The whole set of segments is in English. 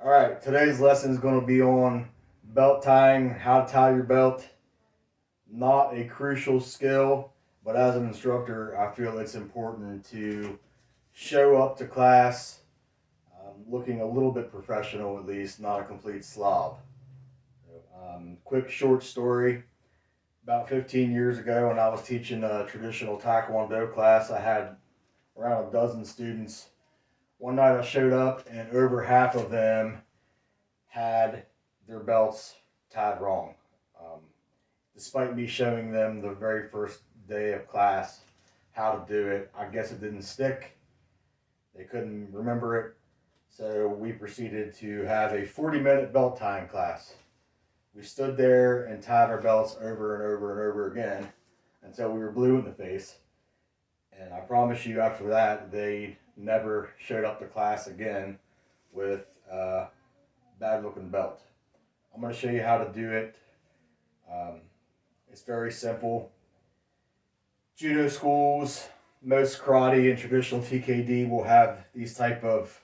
All right, today's lesson is going to be on belt tying, how to tie your belt. Not a crucial skill, but as an instructor, I feel it's important to show up to class looking a little bit professional, at least, not a complete slob. Quick short story. About 15 years ago, when I was teaching a traditional Tae Kwon Do class, I had around a dozen students. One night I showed up, and over half of them had their belts tied wrong. Um, Despite me showing them the very first day of class how to do it, I guess it didn't stick. They couldn't remember it. So we proceeded to have a 40-minute belt tying class. We stood there and tied our belts over and over and over again until we were blue in the face. And I promise you, after that, they never showed up to class again with a bad looking belt. I'm going to show you how to do it. It's very simple. Judo schools, most karate and traditional TKD will have these type of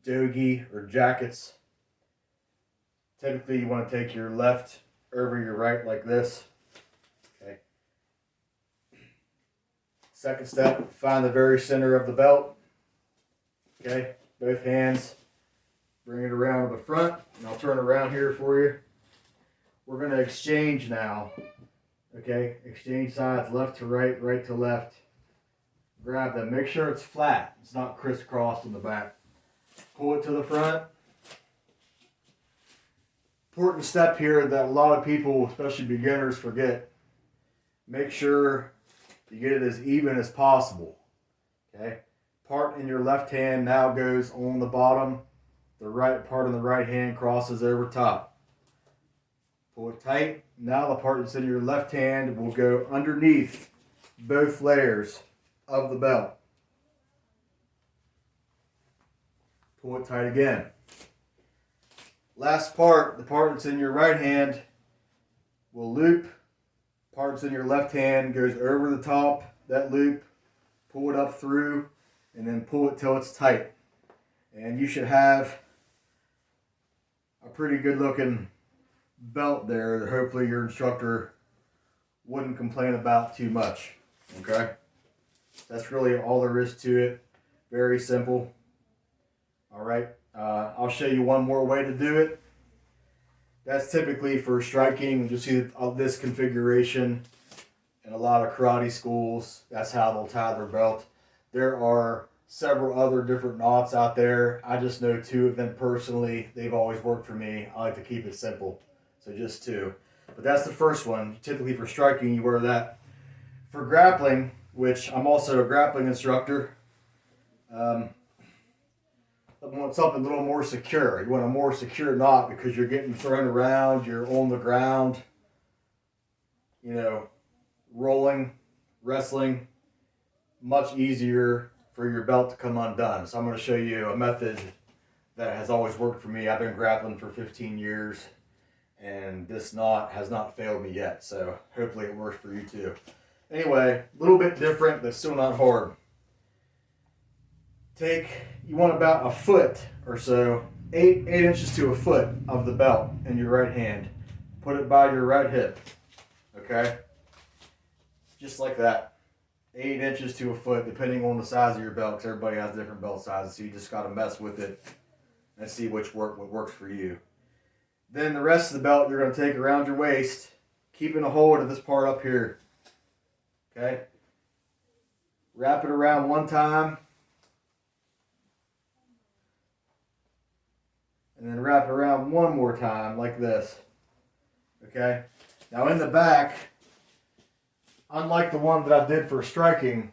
dogi or jackets. Typically, you want to take your left over your right like this. Okay. Second step, find the very center of the belt. Okay, both hands. Bring it around to the front, and I'll turn around here for you. We're going to exchange now. Okay, exchange sides, left to right, right to left. Grab them. Make sure it's flat. It's not crisscrossed in the back. Pull it to the front. Important step here that a lot of people, especially beginners, forget. Make sure you get it as even as possible. Okay, part in your left hand now goes on the bottom. The right part of the right hand crosses over top. Pull it tight. Now the part that's in your left hand will go underneath both layers of the belt. Pull it tight again. Last part, the part that's in your right hand will loop. Part that's in your left hand goes over the top, that loop. Pull it up through and then pull it till it's tight. And you should have a pretty good looking belt there that hopefully your instructor wouldn't complain about too much. Okay? That's really all there is to it. Very simple. Alright, I'll show you one more way to do it. That's typically for striking. You'll see this configuration in a lot of karate schools. That's how they'll tie their belt. There are several other different knots out there. I just know two of them personally. They've always worked for me. I like to keep it simple. So just two. But that's the first one. Typically for striking, you wear that. For grappling, which I'm also a grappling instructor, I want something a little more secure. You want a more secure knot because you're getting thrown around, you're on the ground, rolling, wrestling. Much easier for your belt to come undone. So I'm going to show you a method that has always worked for me. I've been grappling for 15 years, and this knot has not failed me yet. So hopefully it works for you too. Anyway, a little bit different, but still not hard. You want about a foot or so, 8 inches to a foot of the belt in your right hand. Put it by your right hip. Okay? Just like that. 8 inches to a foot, depending on the size of your belt, because everybody has different belt sizes, so you just got to mess with it and see what works for you. Then the rest of the belt you're going to take around your waist, keeping a hold of this part up here. Okay? Wrap it around one time, and then wrap it around one more time like this. Okay? Now in the back, unlike the one that I did for striking,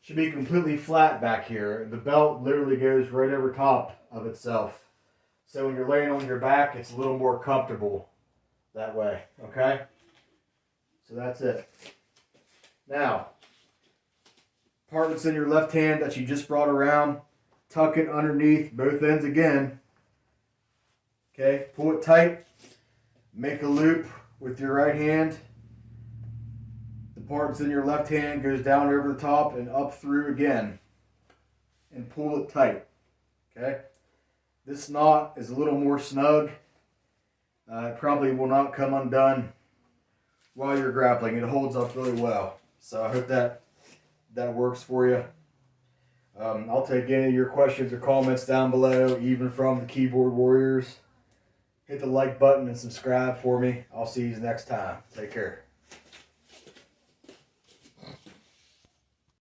should be completely flat back here. The belt literally goes right over top of itself. So when you're laying on your back, it's a little more comfortable that way. Okay? So that's it. Now, part that's in your left hand that you just brought around, tuck it underneath both ends again. Okay? Pull it tight. Make a loop with your right hand. The part that's in your left hand goes down over the top and up through again. And pull it tight. Okay? This knot is a little more snug. It probably will not come undone while you're grappling. It holds up really well. So I hope that works for you. I'll take any of your questions or comments down below, even from the keyboard warriors. Hit the like button and subscribe for me. I'll see you next time. Take care.